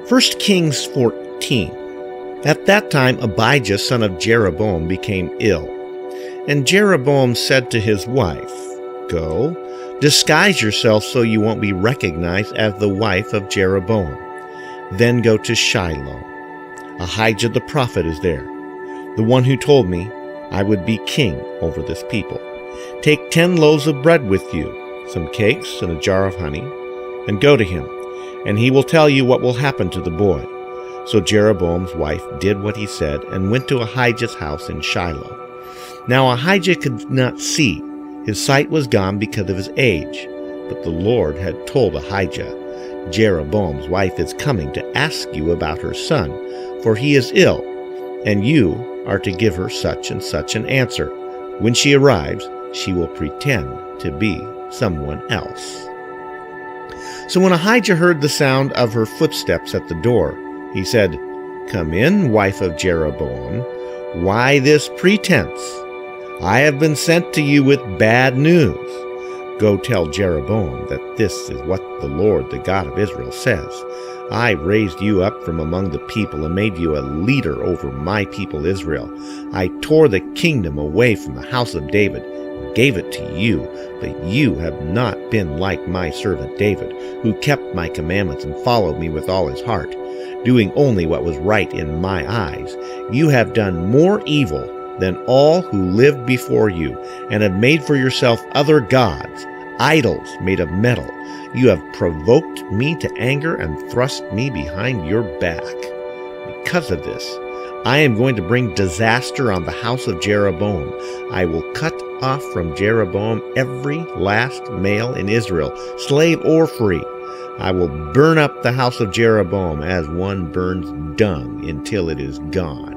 1 Kings 14. At that time Abijah son of Jeroboam became ill. And Jeroboam said to his wife, "Go, disguise yourself so you won't be recognized as the wife of Jeroboam. Then go to Shiloh. Ahijah the prophet is there, the one who told me I would be king over this people. Take 10 loaves of bread with you, some cakes and a jar of honey, and go to him, and he will tell you what will happen to the boy." So Jeroboam's wife did what he said and went to Ahijah's house in Shiloh. Now Ahijah could not see. His sight was gone because of his age. But the Lord had told Ahijah, "Jeroboam's wife is coming to ask you about her son, for he is ill, and you are to give her such and such an answer. When she arrives, she will pretend to be someone else." So when Ahijah heard the sound of her footsteps at the door, he said, "Come in, wife of Jeroboam. Why this pretense? I have been sent to you with bad news. Go tell Jeroboam that this is what the Lord, the God of Israel, says. I raised you up from among the people and made you a leader over my people Israel. I tore the kingdom away from the house of David and gave it to you, but you have not been like my servant David, who kept my commandments and followed me with all his heart, doing only what was right in my eyes. You have done more evil than all who lived before you, and have made for yourself other gods, idols made of metal. You have provoked me to anger and thrust me behind your back. Because of this, I am going to bring disaster on the house of Jeroboam. I will cut off from Jeroboam every last male in Israel, slave or free. I will burn up the house of Jeroboam as one burns dung until it is gone.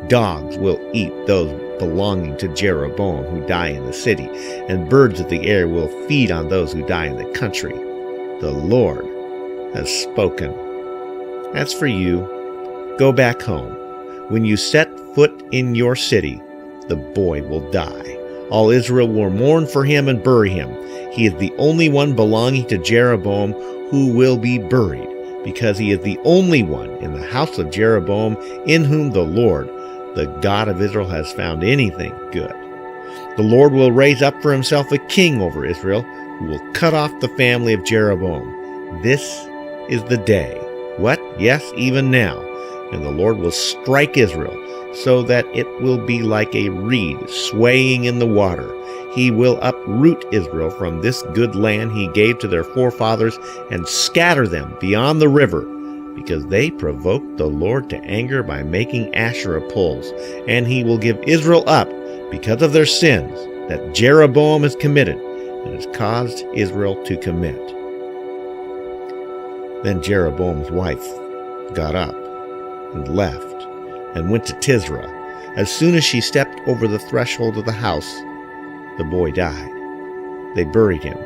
Dogs will eat those belonging to Jeroboam who die in the city, and birds of the air will feed on those who die in the country. The Lord has spoken. As for you, go back home. When you set foot in your city, the boy will die. All Israel will mourn for him and bury him. He is the only one belonging to Jeroboam who will be buried, because he is the only one in the house of Jeroboam in whom the Lord, the God of Israel, has found anything good. The Lord will raise up for himself a king over Israel, who will cut off the family of Jeroboam. This is the day. What? Yes, even now. And the Lord will strike Israel, so that it will be like a reed swaying in the water. He will uproot Israel from this good land he gave to their forefathers and scatter them beyond the river, because they provoked the Lord to anger by making Asherah poles. And he will give Israel up because of their sins that Jeroboam has committed and has caused Israel to commit. Then Jeroboam's wife got up and left and went to Tisra. As soon as she stepped over the threshold of the house, the boy died. They buried him,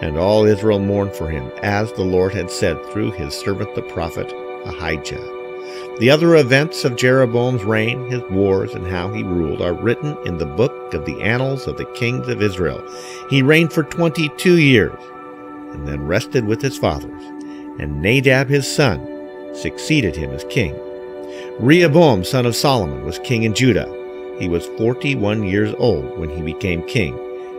and all Israel mourned for him, as the Lord had said through his servant the prophet Ahijah. The other events of Jeroboam's reign, his wars, and how he ruled are written in the book of the annals of the kings of Israel. He reigned for 22 years, and then rested with his fathers, and Nadab his son succeeded him as king. Rehoboam son of Solomon was king in Judah. He was 41 years old when he became king,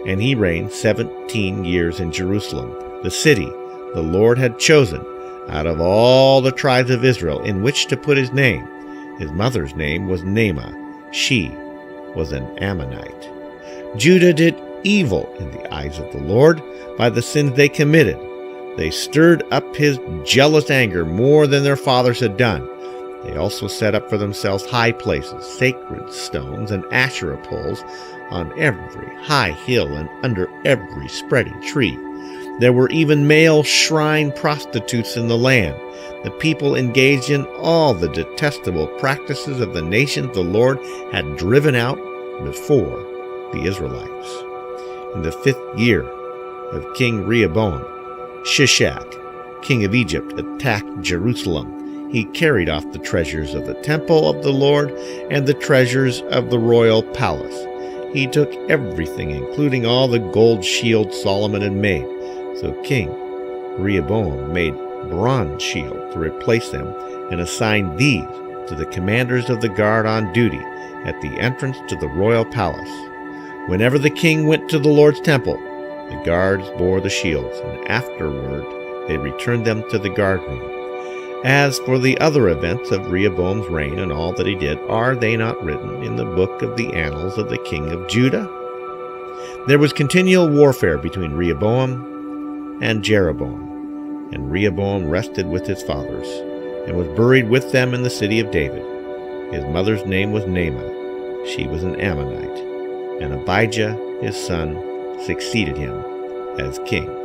and he reigned 17 years in Jerusalem, the city the Lord had chosen out of all the tribes of Israel in which to put his name. His mother's name was Naamah. She was an Ammonite. Judah did evil in the eyes of the Lord by the sins they committed. They stirred up his jealous anger more than their fathers had done. They also set up for themselves high places, sacred stones, and Asherah poles on every high hill and under every spreading tree. There were even male shrine prostitutes in the land. The people engaged in all the detestable practices of the nations the Lord had driven out before the Israelites. In the 5th year of King Rehoboam, Shishak, king of Egypt, attacked Jerusalem. He carried off the treasures of the temple of the Lord and the treasures of the royal palace. He took everything, including all the gold shields Solomon had made. So King Rehoboam made bronze shields to replace them and assigned these to the commanders of the guard on duty at the entrance to the royal palace. Whenever the king went to the Lord's temple, the guards bore the shields, and afterward they returned them to the guard room. As for the other events of Rehoboam's reign and all that he did, are they not written in the book of the annals of the king of Judah? There was continual warfare between Rehoboam and Jeroboam, and Rehoboam rested with his fathers, and was buried with them in the city of David. His mother's name was Naamah. She was an Ammonite, and Abijah his son succeeded him as king.